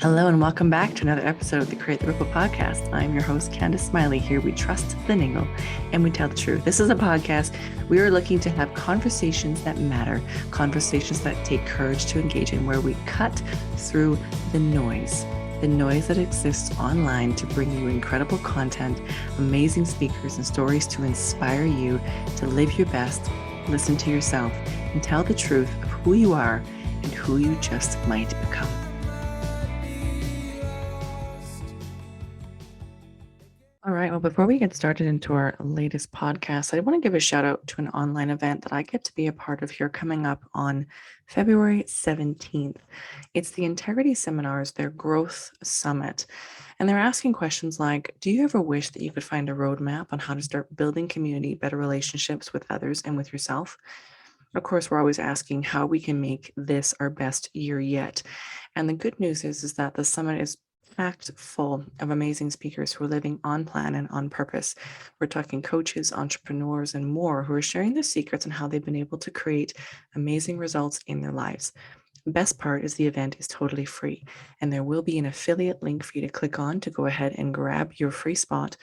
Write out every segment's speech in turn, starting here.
Hello and welcome back to another episode of the Create the Ripple podcast. I'm your host, Candace Smiley. Here we trust the ningle and we tell the truth. This is a podcast. We are looking to have conversations that matter, conversations that take courage to engage in, where we cut through the noise that exists online to bring you incredible content, amazing speakers, and stories to inspire you to live your best, listen to yourself, and tell the truth of who you are and who you just might become. All right. Well, before we get started into our latest podcast, I want to give a shout out to an online event that I get to be a part of here coming up on February 17th. It's the Integrity Seminars, their growth summit. And they're asking questions like, do you ever wish that you could find a roadmap on how to start building community, better relationships with others and with yourself? Of course, we're always asking how we can make this our best year yet. And the good news is that the summit is packed full of amazing speakers who are living on plan and on purpose. We're talking coaches, entrepreneurs, and more who are sharing their secrets on how they've been able to create amazing results in their lives. The best part is the event is totally free, and there will be an affiliate link for you to click on to go ahead and grab your free spot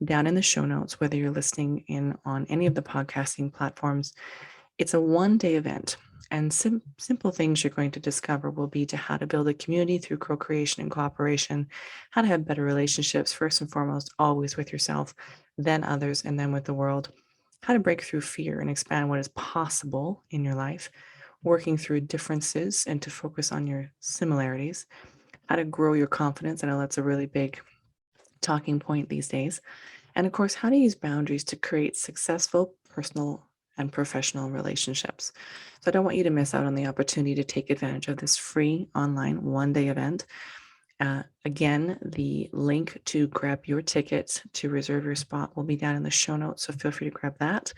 down in the show notes, whether you're listening in on any of the podcasting platforms. It's a one-day event, and simple things you're going to discover will be to how to build a community through co-creation and cooperation, how to have better relationships, first and foremost, always with yourself, then others, and then with the world, how to break through fear and expand what is possible in your life, working through differences and to focus on your similarities, how to grow your confidence. I know that's a really big talking point these days. And of course, how to use boundaries to create successful personal and professional relationships. So I don't want you to miss out on the opportunity to take advantage of this free online one-day event. Again, the link to grab your ticket to reserve your spot will be down in the show notes, so feel free to grab that.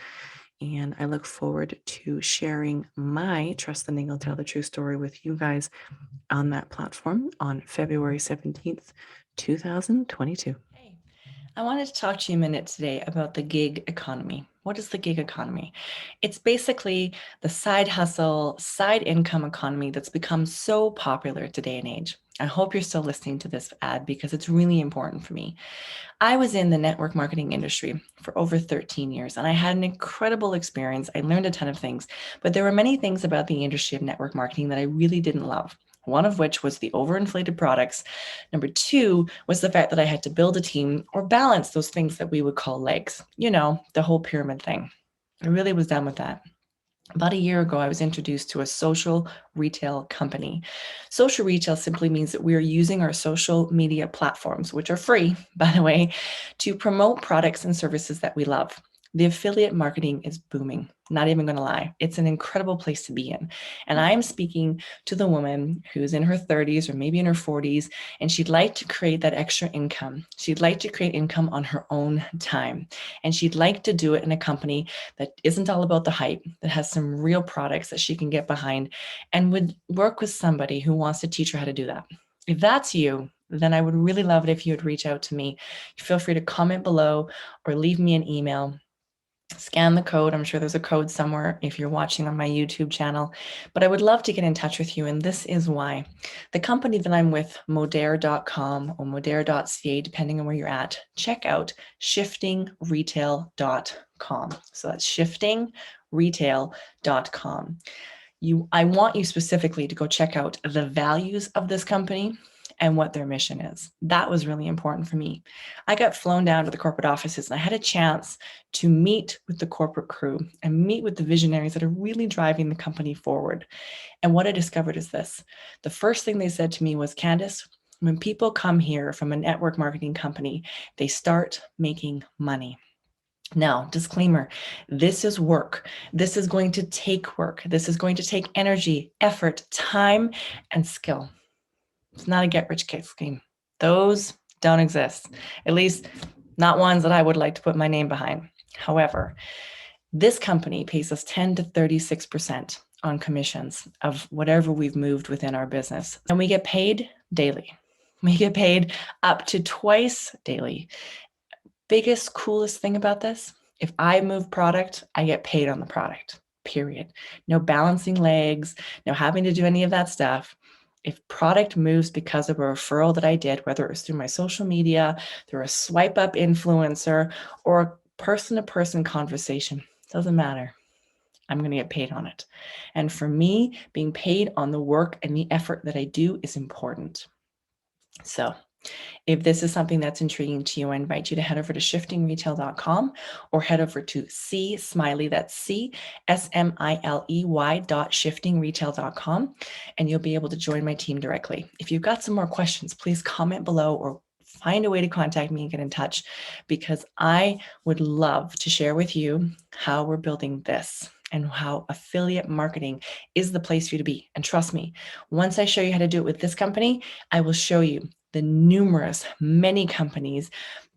And I look forward to sharing my Trust the Ningle, Tell the True story with you guys on that platform on February 17th, 2022. I wanted to talk to you a minute today about the gig economy. What is the gig economy? It's basically the side hustle, side income economy that's become so popular today and age. I hope you're still listening to this ad because it's really important for me. I was in the network marketing industry for over 13 years, and I had an incredible experience. I learned a ton of things, but there were many things about the industry of network marketing that I really didn't love. One of which was the overinflated products. Number two was the fact that I had to build a team or balance those things that we would call legs, the whole pyramid thing. I really was done with that. About a year ago, I was introduced to a social retail company. Social retail simply means that we are using our social media platforms, which are free, by the way, to promote products and services that we love. The affiliate marketing is booming. Not even going to lie. It's an incredible place to be in. And I am speaking to the woman who's in her 30s or maybe in her 40s, and she'd like to create that extra income. She'd like to create income on her own time. And she'd like to do it in a company that isn't all about the hype, that has some real products that she can get behind, and would work with somebody who wants to teach her how to do that. If that's you, then I would really love it if you would reach out to me. Feel free to comment below or leave me an email. Scan the code. I'm sure there's a code somewhere if you're watching on my YouTube channel, but I would love to get in touch with you. And this is why. The company that I'm with, modere.com or modere.ca, depending on where you're at, check out shiftingretail.com. So that's shiftingretail.com. I want you specifically to go check out the values of this company and what their mission is. That was really important for me. I got flown down to the corporate offices and I had a chance to meet with the corporate crew and meet with the visionaries that are really driving the company forward. And what I discovered is this. The first thing they said to me was, Candace, when people come here from a network marketing company, they start making money. Now, disclaimer, this is work. This is going to take work. This is going to take energy, effort, time, and skill. It's not a get-rich-quick scheme. Those don't exist, at least not ones that I would like to put my name behind. However, this company pays us 10 to 36% on commissions of whatever we've moved within our business. And we get paid daily. We get paid up to twice daily. Biggest, coolest thing about this, if I move product, I get paid on the product, period. No balancing legs, no having to do any of that stuff. If product moves because of a referral that I did, whether it was through my social media, through a swipe up influencer, or a person-to-person conversation, doesn't matter. I'm going to get paid on it. And for me, being paid on the work and the effort that I do is important. So if this is something that's intriguing to you, I invite you to head over to shiftingretail.com or head over to CSmiley, that's CSMILEY.shiftingretail.com, and you'll be able to join my team directly. If you've got some more questions, please comment below or find a way to contact me and get in touch, because I would love to share with you how we're building this and how affiliate marketing is the place for you to be. And trust me, once I show you how to do it with this company, I will show you the many companies,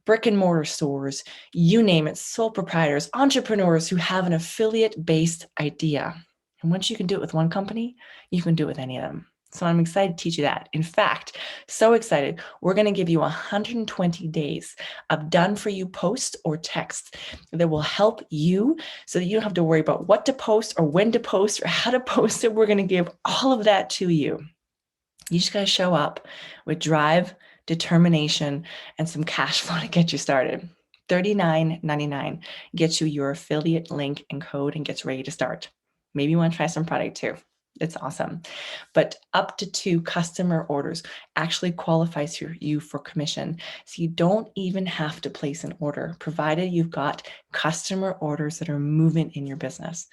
brick and mortar stores, you name it, sole proprietors, entrepreneurs who have an affiliate-based idea. And once you can do it with one company, you can do it with any of them. So I'm excited to teach you that. In fact, so excited, we're going to give you 120 days of done for you posts or text that will help you so that you don't have to worry about what to post or when to post or how to post it. We're going to give all of that to you. You just got to show up with drive, determination, and some cash flow to get you started. $39.99 gets you your affiliate link and code and gets ready to start. Maybe you want to try some product too. It's awesome. But up to 2 customer orders actually qualifies you for commission. So you don't even have to place an order, provided you've got customer orders that are moving in your business.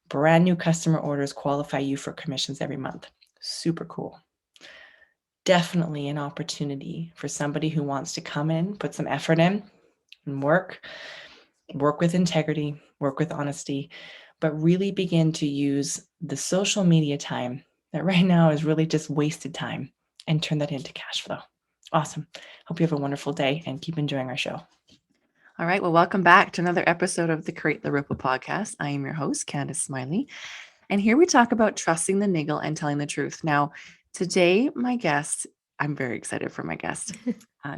Brand new customer orders qualify you for commissions every month. Super cool. Definitely an opportunity for somebody who wants to come in, put some effort in, and work with integrity, work with honesty, but really begin to use the social media time that right now is really just wasted time and turn that into cash flow. Awesome. Hope you have a wonderful day and keep enjoying our show. All right. Well, welcome back to another episode of the Create the Ripple podcast. I am your host, Candace Smiley. And here we talk about trusting the niggle and telling the truth. Now, today, my guest, I'm very excited for my guest.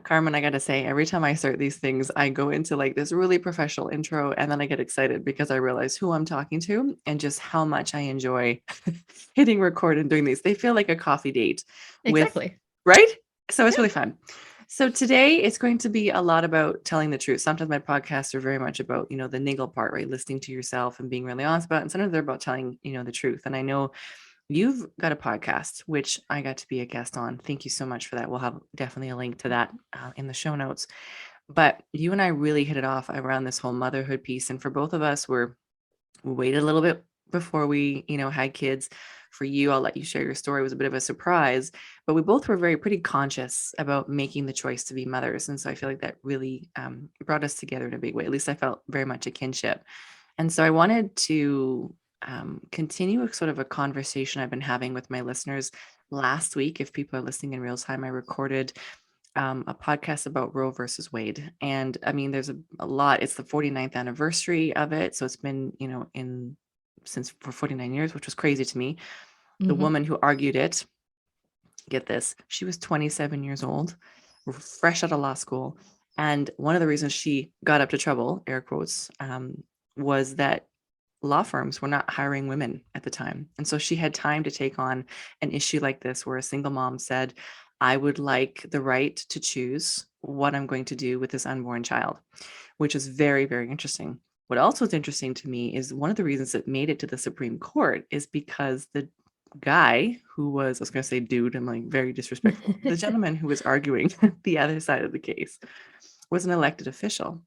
Carmen, I got to say, every time I start these things, I go into like this really professional intro, and then I get excited because I realize who I'm talking to and just how much I enjoy hitting record and doing these. They feel like a coffee date. Exactly. Right? So it's really fun. So today it's going to be a lot about telling the truth. Sometimes my podcasts are very much about, the niggle part, right? Listening to yourself and being really honest about it. And sometimes they're about telling, the truth. And I know you've got a podcast, which I got to be a guest on. Thank you so much for that. We'll have definitely a link to that in the show notes. But you and I really hit it off around this whole motherhood piece. And for both of us, we waited a little bit before we, had kids. For you, I'll let you share your story. It was a bit of a surprise, but we both were pretty conscious about making the choice to be mothers. And so I feel like that really brought us together in a big way. At least I felt very much a kinship. And so I wanted to continue sort of a conversation I've been having with my listeners. Last week, if people are listening in real time, I recorded a podcast about Roe versus Wade. And I mean, there's a lot. It's the 49th anniversary of it. So it's been, since for 49 years, which was crazy to me. The woman who argued it, get this, she was 27 years old, fresh out of law school. And one of the reasons she got up to trouble, air quotes, was that law firms were not hiring women at the time. And so she had time to take on an issue like this, where a single mom said, I would like the right to choose what I'm going to do with this unborn child, which is very, very interesting. What also is interesting to me is one of the reasons it made it to the Supreme Court is because the guy who was, I was going to say dude, I'm like very disrespectful. The gentleman who was arguing the other side of the case was an elected official.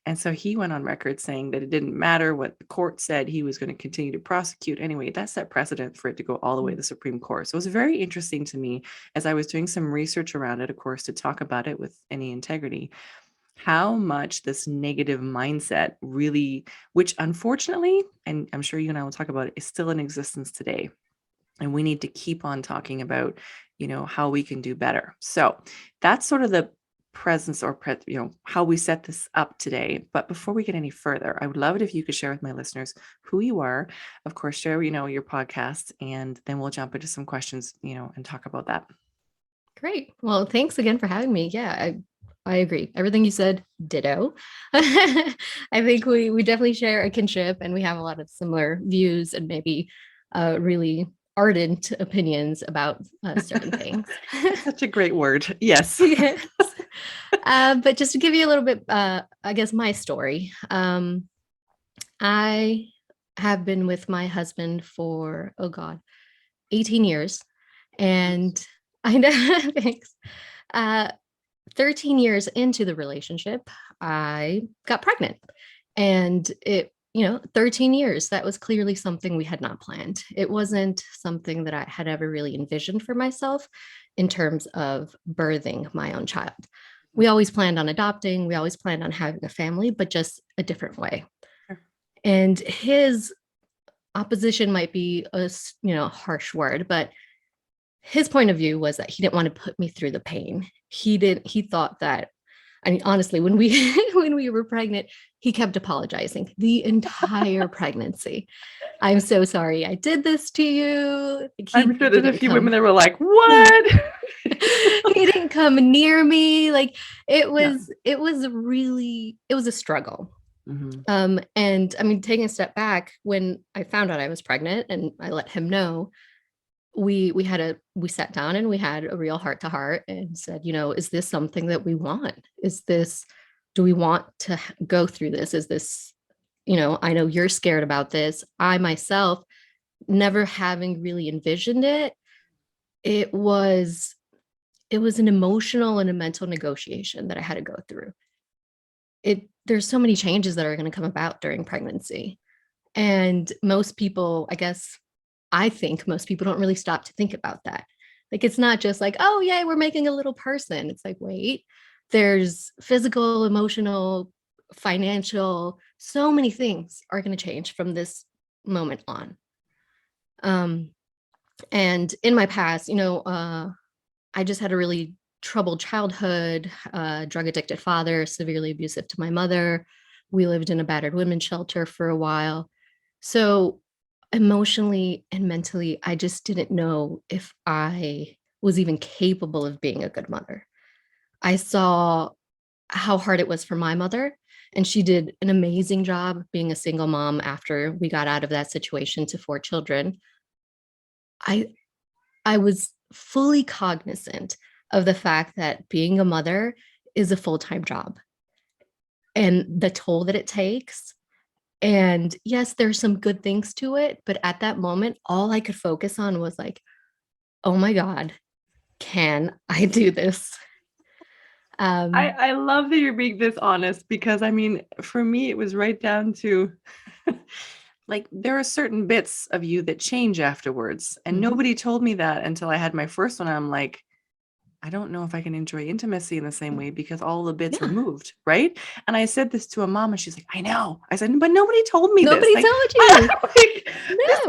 And so he went on record saying that it didn't matter what the court said, he was going to continue to prosecute anyway. That set precedent for it to go all the way to the Supreme Court. So it was very interesting to me as I was doing some research around it, of course, to talk about it with any integrity, how much this negative mindset really, which unfortunately, and I'm sure you and I will talk about it, is still in existence today. And we need to keep on talking about, how we can do better. So that's sort of the presence or how we set this up today. But before we get any further, I would love it if you could share with my listeners who you are. Of course, share your podcast, and then we'll jump into some questions, and talk about that. Great. Well, thanks again for having me. Yeah, I agree. Everything you said, ditto. I think we definitely share a kinship, and we have a lot of similar views and maybe really ardent opinions about certain things. That's such a great word. Yes. Yes. But just to give you a little bit, I guess, my story. I have been with my husband for, oh God, 18 years. And I know, thanks. Uh, 13 years into the relationship, I got pregnant. And 13 years, that was clearly something we had not planned. It wasn't something that I had ever really envisioned for myself in terms of birthing my own child. We always planned on adopting, we always planned on having a family, but just a different way. Sure. And his opposition might be a harsh word, but his point of view was that he didn't want to put me through the pain. He thought that, I mean, honestly, when we when we were pregnant, he kept apologizing the entire pregnancy. I'm so sorry I did this to you. I'm sure there's a few women that were like, what? He didn't come near me. Like it was a struggle. Mm-hmm. And I mean, taking a step back, when I found out I was pregnant and I let him know, we sat down and we had a real heart to heart and said, is this something that we want? Do we want to go through this? Is this, I know you're scared about this. I myself, never having really envisioned it, it was an emotional and a mental negotiation that I had to go through. There's so many changes that are going to come about during pregnancy. And most people, I think most people don't really stop to think about that. Like, it's not just like, oh, yeah, we're making a little person. It's like, wait, there's physical, emotional, financial, so many things are going to change from this moment on. And in my past, I just had a really troubled childhood, drug addicted father, severely abusive to my mother. We lived in a battered women's shelter for a while. So emotionally and mentally, I just didn't know if I was even capable of being a good mother. I saw how hard it was for my mother, and she did an amazing job being a single mom after we got out of that situation to 4 children. I was fully cognizant of the fact that being a mother is a full-time job and the toll that it takes. And yes, there's some good things to it, but at that moment, all I could focus on was like, oh my God, can I do this? I love that you're being this honest, because I mean, for me, it was right down to like, there are certain bits of you that change afterwards. And nobody told me that until I had my first one. I'm like, I don't know if I can enjoy intimacy in the same way because all the bits removed, right? And I said this to a mom and she's like, I know. I said, but nobody told me Nobody this. told you.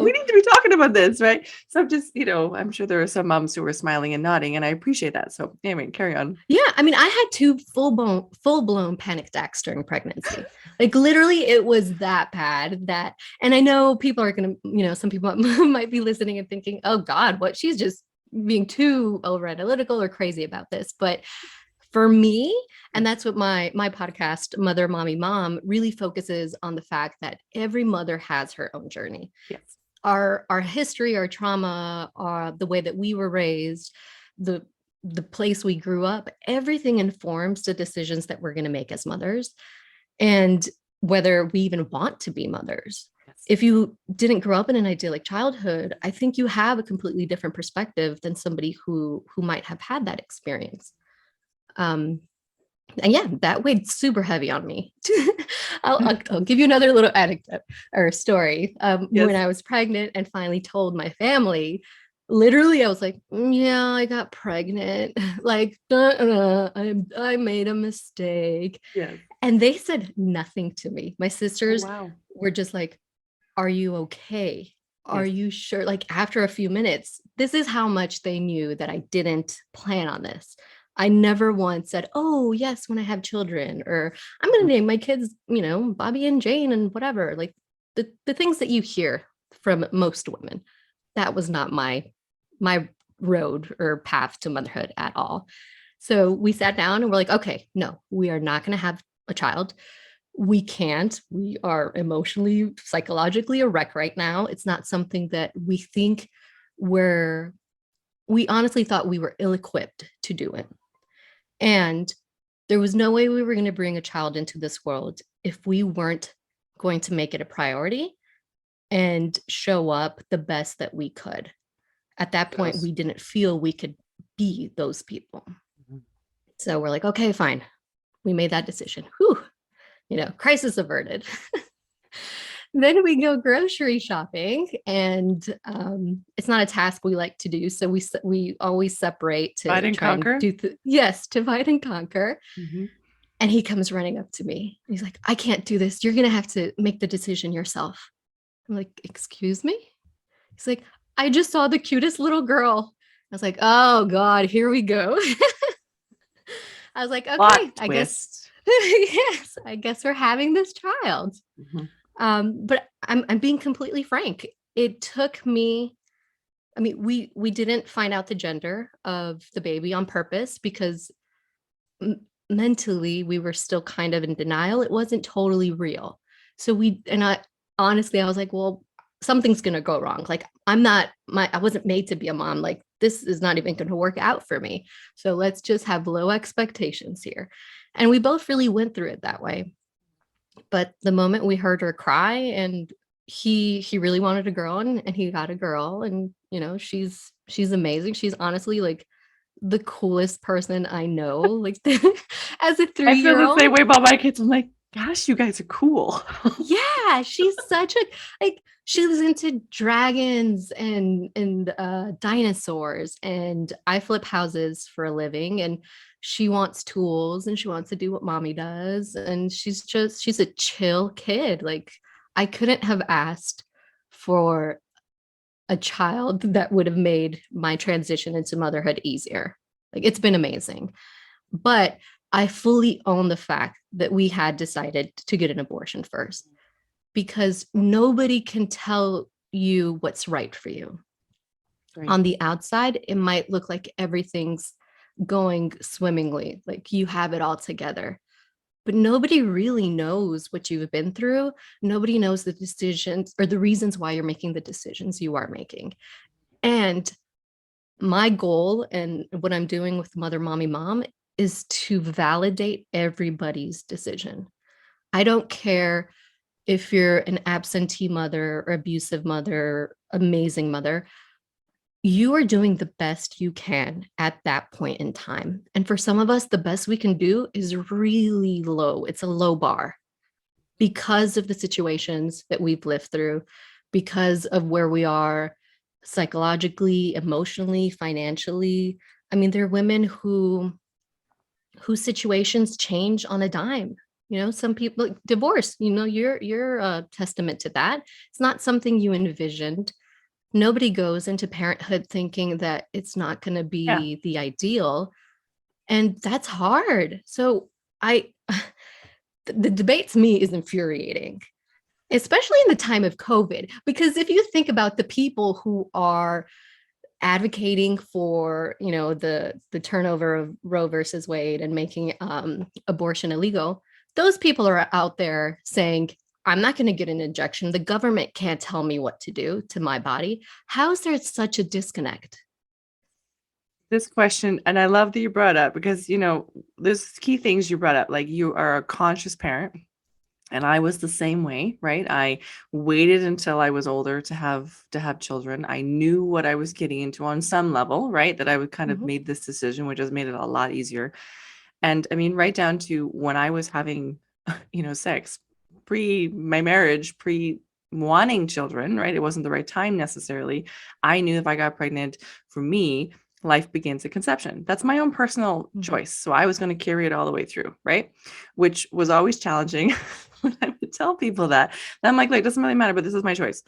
We need to be talking about this, right? So I'm just, I'm sure there are some moms who were smiling and nodding, and I appreciate that. So anyway, carry on. Yeah, I mean, I had 2 full-blown panic attacks during pregnancy. Like literally, it was that bad that, and I know people are gonna, some people might be listening and thinking, oh God, what, she's just being too over analytical or crazy about this. But for me, and that's what my podcast, Mother, Mommy, Mom, really focuses on, the fact that every mother has her own journey. Yes. Our history, our trauma, the way that we were raised, the place we grew up, everything informs the decisions that we're going to make as mothers, and whether we even want to be mothers. Yes. If you didn't grow up in an idyllic childhood, I think you have a completely different perspective than somebody who might have had that experience. And yeah, that weighed super heavy on me. I'll give you another little anecdote or story. Yes. When I was pregnant and finally told my family, literally, I was like, yeah, I got pregnant. Like, I made a mistake. Yes. And they said nothing to me. My sisters were just like, are you okay? Are you sure? Like, after a few minutes, this is how much they knew that I didn't plan on this. I never once said, oh, yes, when I have children, or I'm going to name my kids, Bobby and Jane and whatever, like the things that you hear from most women. That was not my road or path to motherhood at all. So we sat down and we're like, okay, no, we are not going to have a child. We can't. We are emotionally, psychologically a wreck right now. It's not something that we think where we honestly thought we were ill-equipped to do it. And there was no way we were going to bring a child into this world if we weren't going to make it a priority and show up the best that we could. At that point, Yes. we didn't feel we could be those people. Mhm. So we're like, okay, fine. We made that decision. Whew, crisis averted. Then we go grocery shopping, and it's not a task we like to do. So we always separate Divide to and try and conquer. do yes, divide and conquer. Mhm. And he comes running up to me. He's like, I can't do this. You're gonna have to make the decision yourself. I'm like, excuse me? He's like, I just saw the cutest little girl. I was like, oh God, here we go. I was like, Plot okay, I guess, twist. yes, I guess we're having this child. Mhm. But I'm being completely frank. It took me, I mean, we didn't find out the gender of the baby on purpose because mentally we were still kind of in denial. It wasn't totally real. So I honestly, I was like, well, something's going to go wrong. Like I wasn't made to be a mom. Like this is not even going to work out for me. So let's just have low expectations here. And we both really went through it that way. But the moment we heard her cry, and he really wanted a girl, and he got a girl, and she's amazing. She's honestly like the coolest person I know. Like as a I feel 3-year the same old. way about my kids. I'm like, gosh, you guys are cool. Yeah, she's such a like she was into dragons and dinosaurs, and I flip houses for a living, and she wants tools and she wants to do what mommy does, and she's a chill kid. Like I couldn't have asked for a child that would have made my transition into motherhood easier. Like it's been amazing. But I fully own the fact that we had decided to get an abortion first because nobody can tell you what's right for you. Right. On the outside, it might look like everything's going swimmingly, like you have it all together. But nobody really knows what you've been through. Nobody knows the decisions or the reasons why you're making the decisions you are making. And my goal and what I'm doing with Mother, Mommy, Mom is to validate everybody's decision. I don't care if you're an absentee mother or abusive mother, amazing mother, you are doing the best you can at that point in time. And for some of us, the best we can do is really low. It's a low bar because of the situations that we've lived through, because of where we are psychologically, emotionally, financially. I mean, there are women whose situations change on a dime. Some people divorce, you're a testament to that. It's not something you envisioned. Nobody goes into parenthood thinking that it's not going to Yeah. be the ideal, and that's hard. So I the debate to me is infuriating, especially in the time of COVID, because if you think about the people who are advocating for the turnover of Roe versus Wade and making abortion illegal, those people are out there saying, I'm not going to get an injection. The government can't tell me what to do to my body. How is there such a disconnect? This question, and I love that you brought it up because, there's key things you brought up. Like you are a conscious parent. And I was the same way, right? I waited until I was older to have children. I knew what I was getting into on some level, right? That I would kind of Mhm. made this decision, which has made it a lot easier. And I mean, right down to when I was having, sex pre my marriage, pre wanting children, right? It wasn't the right time necessarily. I knew if I got pregnant, for me, life begins at conception. That's my own personal Mhm. choice. So I was going to carry it all the way through, right? Which was always challenging when I would tell people that. And I'm like, it doesn't really matter, but this is my choice.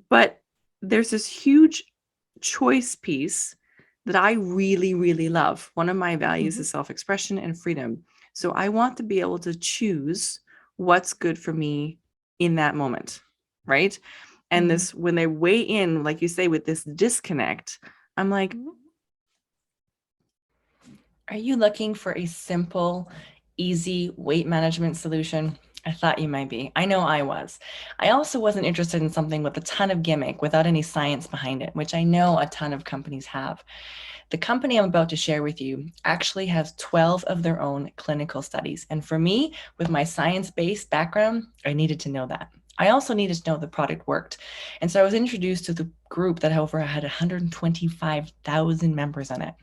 But there's this huge choice piece that I really, really love. One of my values Mhm. is self-expression and freedom. So I want to be able to choose what's good for me in that moment, right? And Mhm. this, when they weigh in, like you say, with this disconnect, I'm like, Mhm. are you looking for a simple, easy weight management solution? I thought you might be. I know I was. I also wasn't interested in something with a ton of gimmick without any science behind it, which I know a ton of companies have. The company I'm about to share with you actually has 12 of their own clinical studies. And for me, with my science-based background, I needed to know that. I also needed to know the product worked. And so I was introduced to the group that, however, had 125,000 members in it,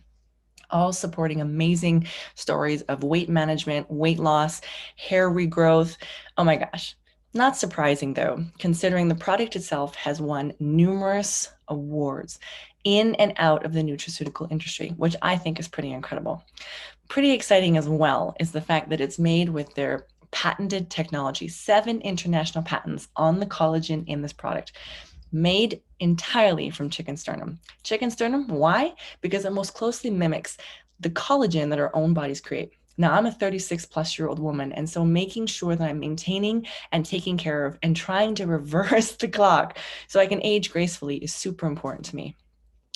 all supporting amazing stories of weight management, weight loss, hair regrowth. Oh my gosh. Not surprising though, considering the product itself has won numerous awards in and out of the nutraceutical industry, which I think is pretty incredible. Pretty exciting as well is the fact that it's made with their patented technology, 7 international patents on the collagen in this product, made entirely from chicken sternum. Chicken sternum, why? Because it most closely mimics the collagen that our own bodies create. Now, I'm a 36-plus-year-old woman, and so making sure that I'm maintaining and taking care of and trying to reverse the clock so I can age gracefully is super important to me.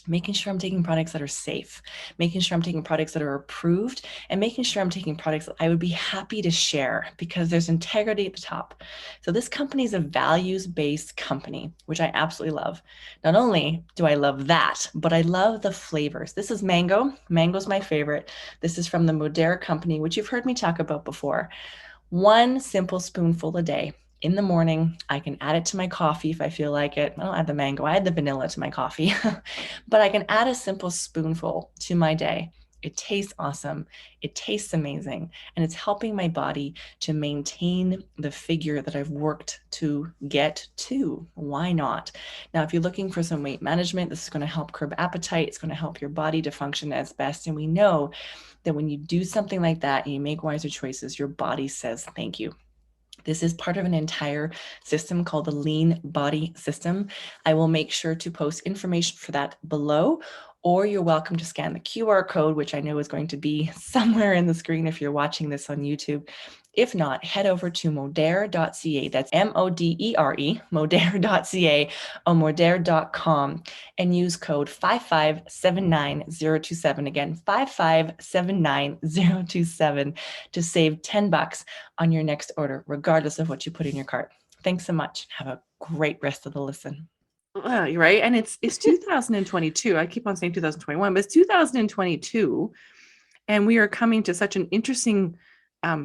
Making sure I'm taking products that are safe, making sure I'm taking products that are approved, and making sure I'm taking products that I would be happy to share because there's integrity at the top. So this company is a values-based company, which I absolutely love. Not only do I love that, but I love the flavors. This is mango. Mango's my favorite. This is from the Modera company, which you've heard me talk about before. 1 simple spoonful a day. In the morning, I can add it to my coffee if I feel like it. I don't add the mango, I add the vanilla to my coffee, but I can add a simple spoonful to my day. It tastes awesome. It tastes amazing. And it's helping my body to maintain the figure that I've worked to get to. Why not? Now, if you're looking for some weight management, this is going to help curb appetite. It's going to help your body to function as best. And we know that when you do something like that and you make wiser choices, your body says thank you. This is part of an entire system called the Lean Body System. I will make sure to post information for that below, or you're welcome to scan the QR code, which I know is going to be somewhere in the screen if you're watching this on YouTube. If not, head over to modere.ca. That's MODERE, modere.ca, or modere.com, and use code 5579027. Again, 5579027 to save $10 on your next order, regardless of what you put in your cart. Thanks so much. Have a great rest of the listen. Right. And it's 2022. I keep on saying 2021, but it's 2022. And we are coming to such an interesting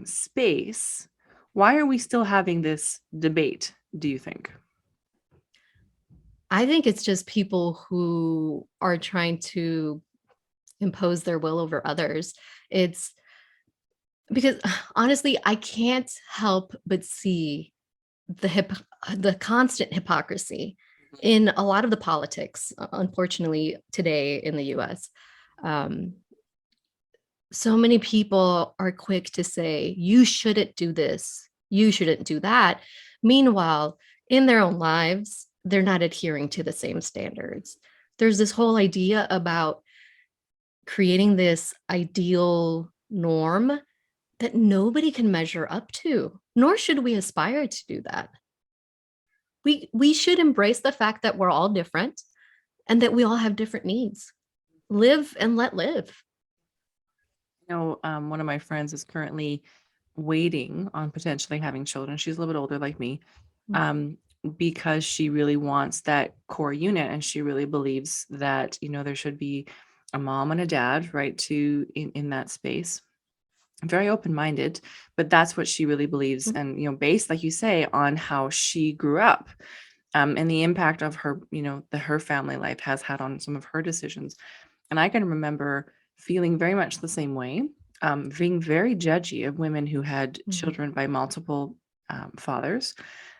space. Why are we still having this debate, do you think? I think it's just people who are trying to impose their will over others. It's because honestly, I can't help but see the constant hypocrisy in a lot of the politics, unfortunately, today in the US. So many people are quick to say, you shouldn't do this, you shouldn't do that. Meanwhile, in their own lives, they're not adhering to the same standards. There's this whole idea about creating this ideal norm that nobody can measure up to, nor should we aspire to do that. We should embrace the fact that we're all different and that we all have different needs. Live and let live. One of my friends is currently waiting on potentially having children. She's a little bit older like me, because she really wants that core unit, and she really believes that there should be a mom and a dad, right, in that space. Very open-minded, but that's what she really believes, and based, like you say, on how she grew up, and the impact of her, her family life has had on some of her decisions. And I can remember feeling very much the same way, being very judgy of women who had children by multiple fathers.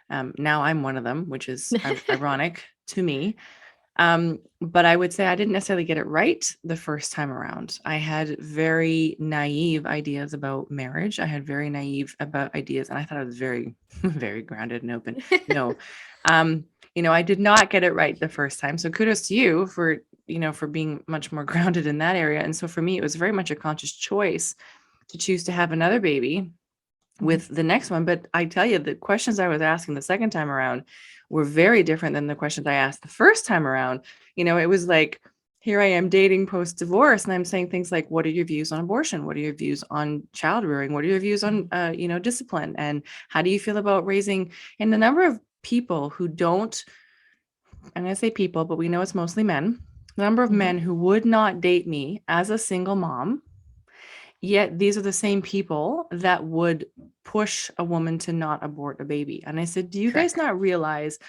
Now I'm one of them, which is ironic to me. But I would say I didn't necessarily get it right the first time around. I had very naive ideas about marriage. I had very naive about ideas, and I thought I was very, very grounded and open. No, I did not get it right the first time. So kudos to you for being much more grounded in that area. And so for me, it was very much a conscious choice to choose to have another baby with the next one. But I tell you, the questions I was asking the second time around were very different than the questions I asked the first time around. It was like here I am dating post-divorce, and I'm saying things like, what are your views on abortion? What are your views on child rearing? What are your views on, discipline? And how do you feel about raising? And the number of people who don't, I'm going to say people, but we know it's mostly men, the number of men who would not date me as a single mom. Yet these are the same people that would push a woman to not abort a baby. And I said, do you guys Correct. not realize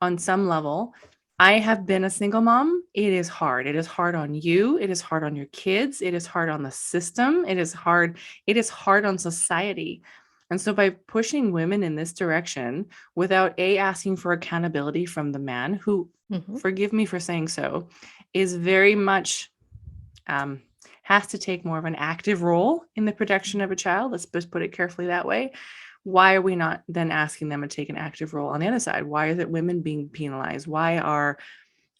on some level, I have been a single mom. It is hard. It is hard on you. It is hard on your kids. It is hard on the system. It is hard. It is hard on society. And so by pushing women in this direction without asking for accountability from the man who, forgive me for saying so, is very much has to take more of an active role in the protection of a child. Let's just put it carefully that way. Why are we not then asking them to take an active role on the other side? Why is it women being penalized? Why are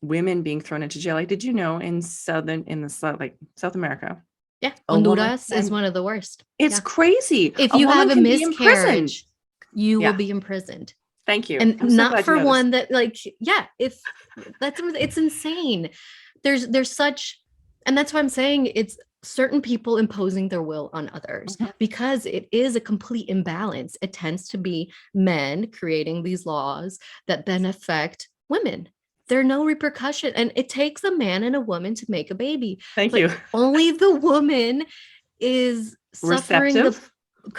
women being thrown into jail? Like, did you know in South America, Yeah. a woman Honduras is one of the worst. it's crazy. If A you woman have a can be imprisoned. miscarriage, you will be imprisoned. Thank you. And I'm so not glad for you know one this. that it's insane. There's such, and that's why I'm saying it's certain people imposing their will on others because it is a complete imbalance. It tends to be men creating these laws that then affect women. There are no repercussion, and it takes a man and a woman to make a baby. Thank but you. only the woman is suffering Receptive,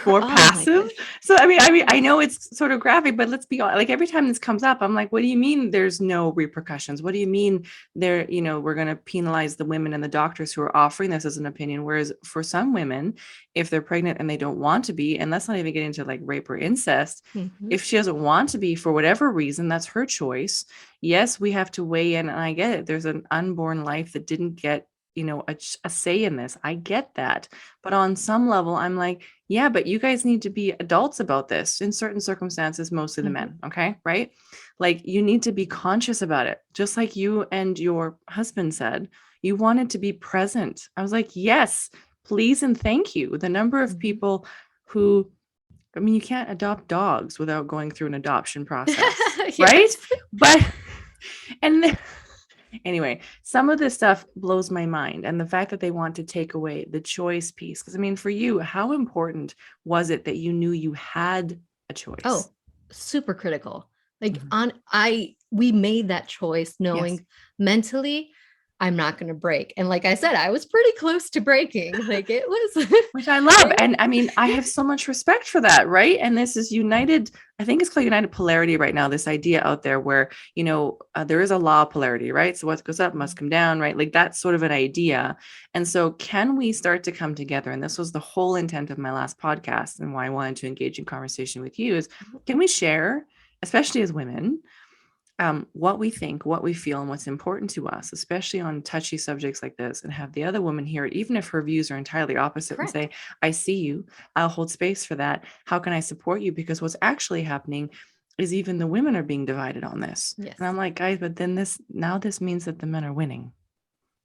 more passive. So I mean, I know it's sort of graphic, but let's be honest. Like every time this comes up, I'm like, what do you mean there's no repercussions? What do you mean we're going to penalize the women and the doctors who are offering this as an opinion? Whereas for some women, if they're pregnant and they don't want to be, and let's not even get into like rape or incest, if she doesn't want to be for whatever reason, that's her choice. Yes, we have to weigh in, and I get it. There's an unborn life that didn't get a say in this. I get that. But on some level, I'm like, yeah, but you guys need to be adults about this in certain circumstances, mostly the men. Okay. Right. Like you need to be conscious about it. Just like you and your husband said, you wanted to be present. I was like, yes, please. And thank you. The number of people who, I mean, you can't adopt dogs without going through an adoption process, right? But, and anyway, some of this stuff blows my mind. And the fact that they want to take away the choice piece. Because I mean, for you, how important was it that you knew you had a choice? Oh, super critical. Like we made that choice knowing mentally I'm not going to break. And like I said, I was pretty close to breaking. Like it was, which I love. And I mean, I have so much respect for that. Right. And this is united. I think it's called united polarity right now. This idea out there where, there is a law of polarity, right? So what goes up must come down, right? Like that's sort of an idea. And so can we start to come together? And this was the whole intent of my last podcast and why I wanted to engage in conversation with you is, can we share, especially as women, what we think, what we feel, and what's important to us, especially on touchy subjects like this, and have the other woman hear it, even if her views are entirely opposite, and say, I see you, I'll hold space for that. How can I support you? Because what's actually happening is even the women are being divided on this. And I'm like, guys, but then this means that the men are winning.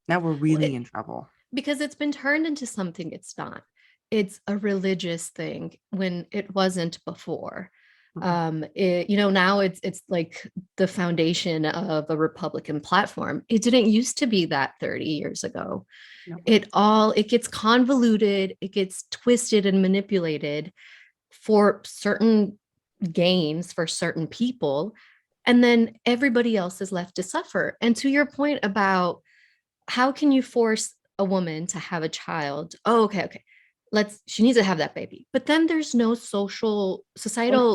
Now we're really in trouble. Because it's been turned into something it's not. It's a religious thing when it wasn't before. Now it's like the foundation of a Republican platform. It didn't used to be that 30 years ago. It gets convoluted, it gets twisted and manipulated for certain gains for certain people, and then everybody else is left to suffer. And to your point about how can you force a woman to have a child? Oh, okay. She needs to have that baby. But then there's no societal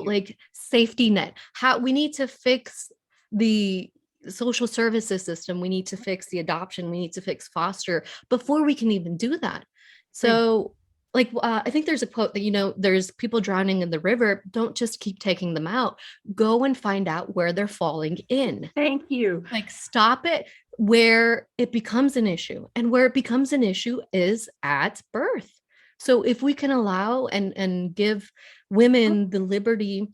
like safety net. We need to fix the social services system. We need to fix the adoption. We need to fix foster before we can even do that. So I think there's a quote that, there's people drowning in the river. Don't just keep taking them out. Go and find out where they're falling in. Thank you. Like stop it where it becomes an issue. And where it becomes an issue is at birth. So if we can allow and give women the liberty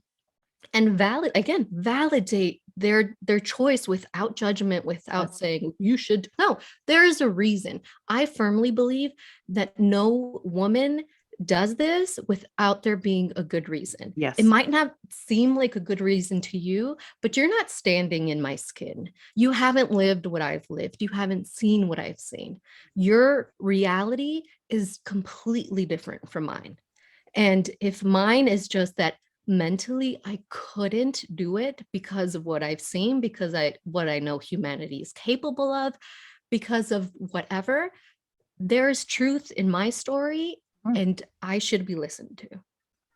and validate their choice without judgment, without saying you should. No, there is a reason. I firmly believe that no woman does this without there being a good reason. It Yes. might not seem like a good reason to you, but you're not standing in my skin. You haven't lived what I've lived. You haven't seen what I've seen. Your reality is completely different from mine. And if mine is just that mentally I couldn't do it because of what I've seen, because I what I know humanity is capable of, because of whatever, there's truth in my story Mm, and I should be listened to.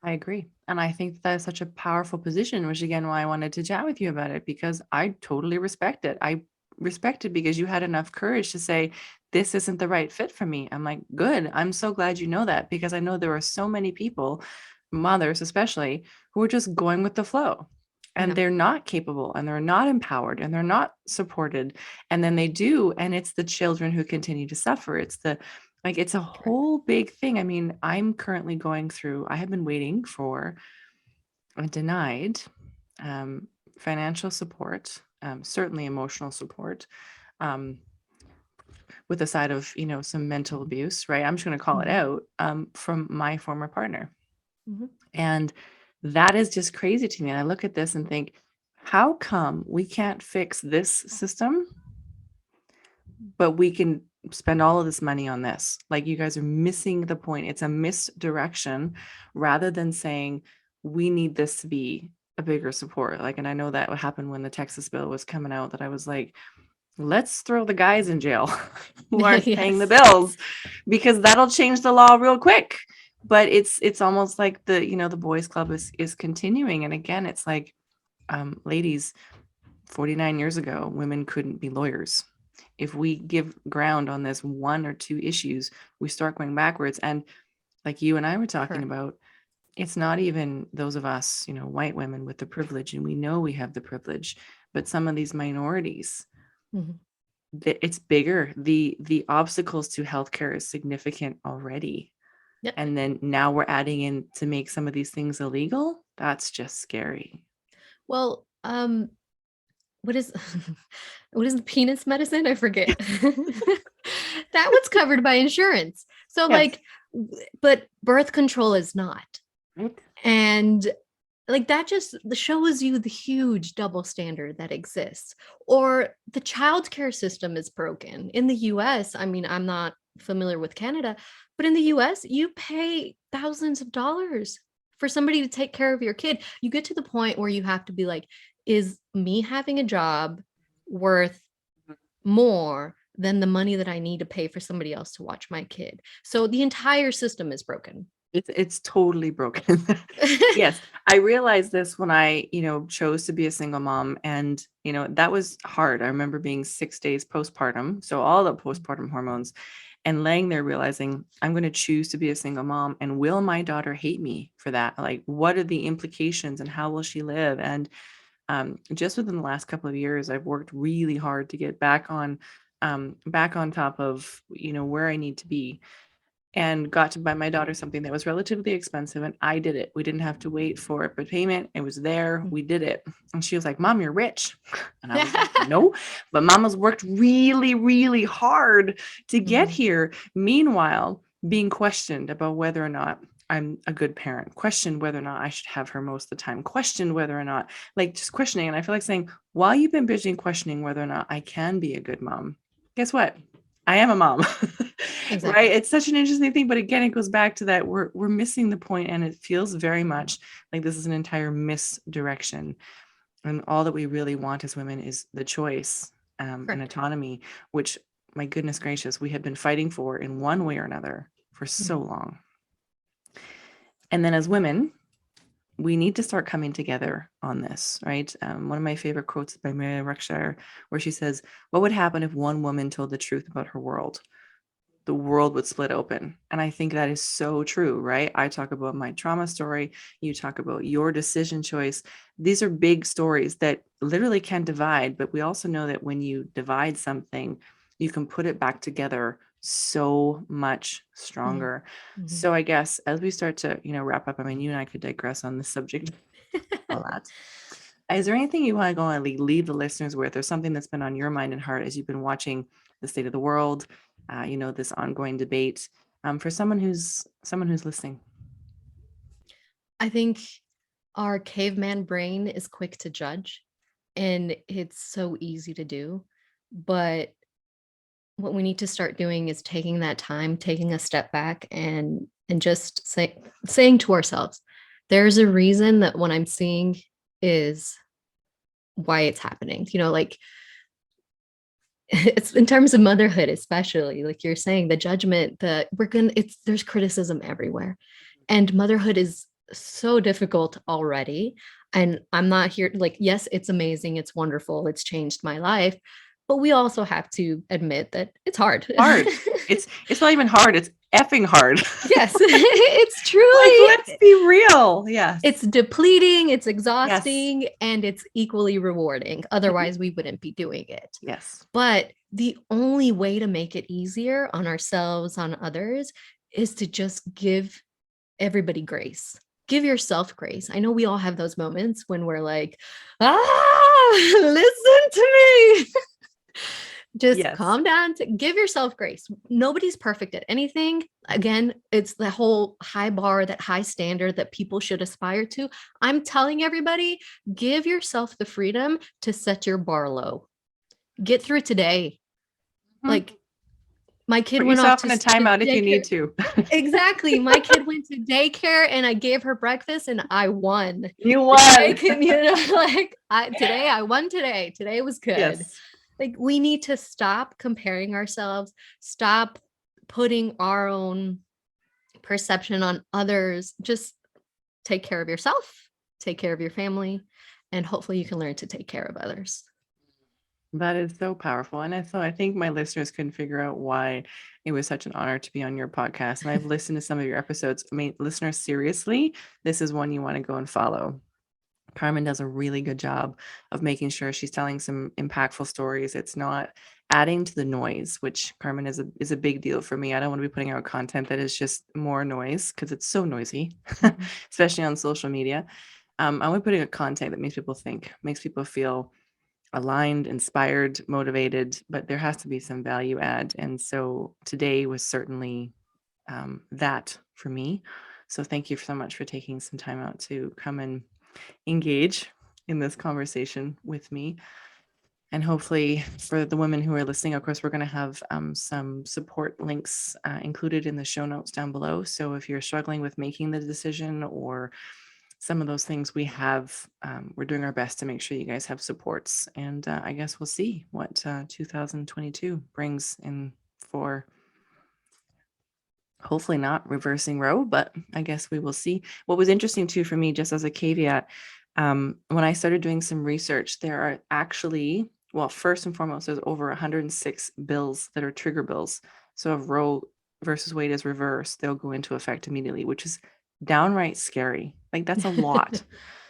I agree. And I think that is such a powerful position, which again, why I wanted to chat with you about it, because I totally respect it. I respect it because you had enough courage to say, this isn't the right fit for me. I'm like, good. I'm so glad you know that, because I know there are so many people, mothers especially, who are just going with the flow. And Yeah, they're not capable and they're not empowered and they're not supported. And then they do. And it's the children who continue to suffer. It's the like, it's a correct. whole big thing. I mean, I'm currently going through, I have been waiting for a denied um, financial support, certainly emotional support, um, with a side of, some mental abuse, right? I'm just going to call it Mhm, out, from my former partner. mhm. And that is just crazy to me. And I look at this and think, how come we can't fix this system, but we can spend all of this money on this? Like, you guys are missing the point. It's a misdirection rather than saying we need this to be a bigger support. Like, and I know that what happened when the Texas bill was coming out, that I was like, let's throw the guys in jail who aren't paying the Yes. bills, because that'll change the law real quick. But it's almost like the boys club is continuing. And again, it's like, ladies, 49 years ago, women couldn't be lawyers. If we give ground on this one or two issues, we start going backwards. And like you and I were talking Correct. about, it's not even those of us, white women with the privilege, and we know we have the privilege, but some of these minorities, Mhm. it's bigger. The obstacles to healthcare is significant already. Yep. And then now we're adding in to make some of these things illegal. That's just scary. Well, what is what is the penis medicine? I forget. That one's covered by insurance. So Yes. like but birth control is not. Right. And like that just shows you the huge double standard that exists. Or the childcare system is broken. In the US, I mean, I'm not familiar with Canada, but in the US, you pay thousands of dollars for somebody to take care of your kid. You get to the point where you have to be like, is me having a job worth more than the money that I need to pay for somebody else to watch my kid? So the entire system is broken. It's totally broken. Yes, I realized this when I, chose to be a single mom, and, that was hard. I remember being 6 days postpartum, so all the postpartum hormones, and laying there realizing I'm going to choose to be a single mom, and will my daughter hate me for that? Like, what are the implications and how will she live? And just within the last couple of years, I've worked really hard to get back on top of, where I need to be, and got to buy my daughter something that was relatively expensive, and I did it. We didn't have to wait for it, but payment, it was there. We did it. And she was like, "Mom, you're rich." And I was like, "No, but Mama's worked really, really hard to get Mhm. here." Meanwhile, being questioned about whether or not I'm a good parent, questioned whether or not I should have her most of the time, questioned whether or not, like, just questioning. And I feel like saying, while you've been busy questioning whether or not I can be a good mom, guess what? I am a mom. Right? Exactly. It's such an interesting thing, but again, it goes back to that we're missing the point, and it feels very much like this is an entire misdirection. And all that we really want as women is the choice, and Correct. autonomy, which, my goodness gracious, we have been fighting for in one way or another for so Mhm. long. And then as women, we need to start coming together on this, right? One of my favorite quotes is by Mary Ruckshire, where she says, "What would happen if one woman told the truth about her world? The world would split open." And I think that is so true, right? I talk about my trauma story. You talk about your decision choice. These are big stories that literally can divide, but we also know that when you divide something, you can put it back together so much Mhm. stronger. Mhm. So I guess as we start to, wrap up, I mean, you and I could digress on this subject a lot. Is there anything you want to go and leave the listeners with, or something that's been on your mind and heart as you've been watching the state of the world, this ongoing debate? for someone who's listening? I think our caveman brain is quick to judge, and it's so easy to do. But what we need to start doing is taking that time, taking a step back, and just saying to ourselves, there's a reason that what I'm seeing is why it's happening. Like it's in terms of motherhood, especially like you're saying, the judgment, there's criticism everywhere. And motherhood is so difficult already. And I'm not here, like, yes, it's amazing, it's wonderful, it's changed my life, but we also have to admit that it's hard. Hard. It's not even hard. It's effing hard. Yes, it's Like, truly, let's be real. Yes. it's depleting, it's Yes. exhausting, and it's equally rewarding. Otherwise, we wouldn't be doing it. Yes. But the only way to make it easier on ourselves, on others, is to just give everybody grace. Give yourself grace. I know we all have those moments when we're like, listen to me. Just Yes. calm down. Give yourself grace. Nobody's perfect at anything. Again, it's the whole high bar, that high standard that people should aspire to. I'm telling everybody, give yourself the freedom to set your bar low. Get through today. Mhm. Like, my kid Put went off yourself in a timeout if you need to. Exactly. My kid went to daycare and I gave her breakfast and I won. You won. Like today I won today. Today was good. Yes. Like, we need to stop comparing ourselves, stop putting our own perception on others. Just take care of yourself, take care of your family, and hopefully you can learn to take care of others. That is so powerful. And so I think my listeners couldn't figure out why it was such an honor to be on your podcast. And I've listened to some of your episodes. I mean, listeners, seriously, this is one you want to go and follow. Carmen does a really good job of making sure she's telling some impactful stories. It's not adding to the noise, which, Carmen, is a big deal for me. I don't want to be putting out content that is just more noise, because it's so noisy, especially on social media. I want to put out content that makes people think, makes people feel aligned, inspired, motivated, but there has to be some value add. And so today was certainly that for me. So thank you so much for taking some time out to come and engage in this conversation with me. And hopefully for the women who are listening, of course, we're going to have some support links included in the show notes down below. So if you're struggling with making the decision or some of those things, we're doing our best to make sure you guys have supports. And I guess we'll see what 2022 brings in for, hopefully not reversing Roe, but I guess we will see. What was interesting too for me, just as a caveat, when I started doing some research, there are actually, well, first and foremost, there's over 106 bills that are trigger bills. So if Roe versus Wade is reversed, they'll go into effect immediately, which is downright scary. Like, that's a lot.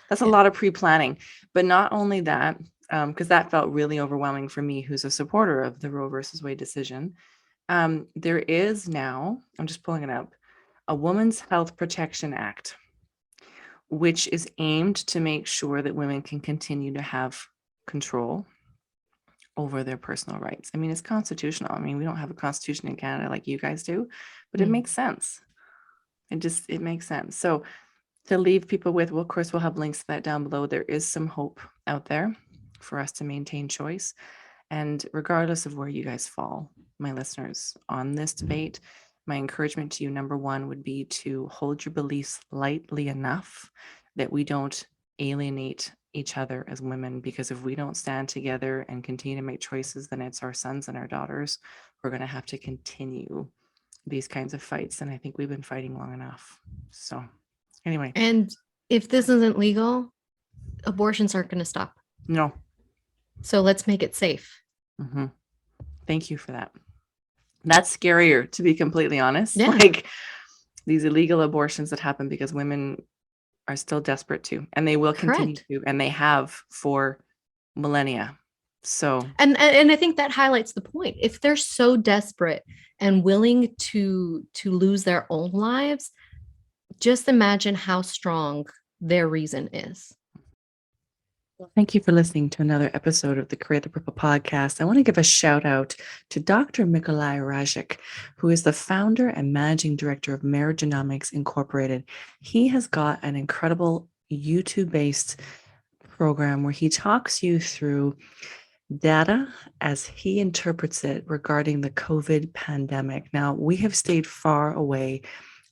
That's a lot of pre-planning. But not only that, because that felt really overwhelming for me, who's a supporter of the Roe versus Wade decision. There is now, I'm just pulling it up, a Women's Health Protection Act, which is aimed to make sure that women can continue to have control over their personal rights. I mean, it's constitutional. I mean, we don't have a constitution in Canada like you guys do, but it makes sense. It makes sense. So to leave people with, well, of course, we'll have links to that down below. There is some hope out there for us to maintain choice. And regardless of where you guys fall, my listeners, on this debate, my encouragement to you, number one, would be to hold your beliefs lightly enough that we don't alienate each other as women. Because if we don't stand together and continue to make choices, then it's our sons and our daughters. We're going to have to continue these kinds of fights. And I think we've been fighting long enough. So anyway. And if this isn't legal, abortions aren't going to stop. No. So let's make it safe. Mm-hmm. Thank you for that. That's scarier, to be completely honest. Yeah. Like, these illegal abortions that happen because women are still desperate to, and they will continue to, and they have for millennia. So, and I think that highlights the point. If they're so desperate and willing to lose their own lives, just imagine how strong their reason is. Well, thank you for listening to another episode of the Create the Purple podcast. I want to give a shout out to Dr. Mikolai Rajik, who is the founder and managing director of Marriagenomics Incorporated. He has got an incredible YouTube based program where he talks you through data as he interprets it regarding the COVID pandemic. Now, we have stayed far away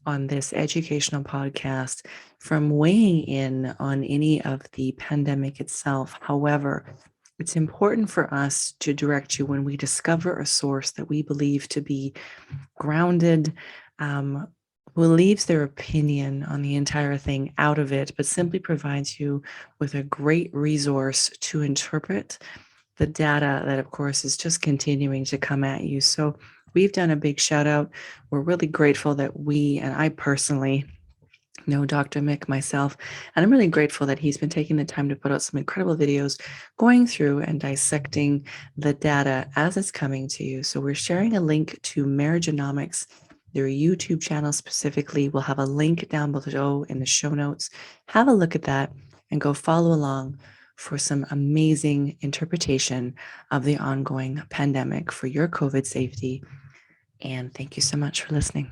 on this educational podcast from weighing in on any of the pandemic itself. However, it's important for us to direct you when we discover a source that we believe to be grounded, um, who leaves their opinion on the entire thing out of it, but simply provides you with a great resource to interpret the data that, of course, is just continuing to come at you. So we've done a big shout out. We're really grateful that we, and I personally know Dr. Mick myself, and I'm really grateful that he's been taking the time to put out some incredible videos going through and dissecting the data as it's coming to you. So we're sharing a link to Marriagenomics, their YouTube channel specifically. We'll have a link down below in the show notes. Have a look at that and go follow along for some amazing interpretation of the ongoing pandemic for your COVID safety. And thank you so much for listening.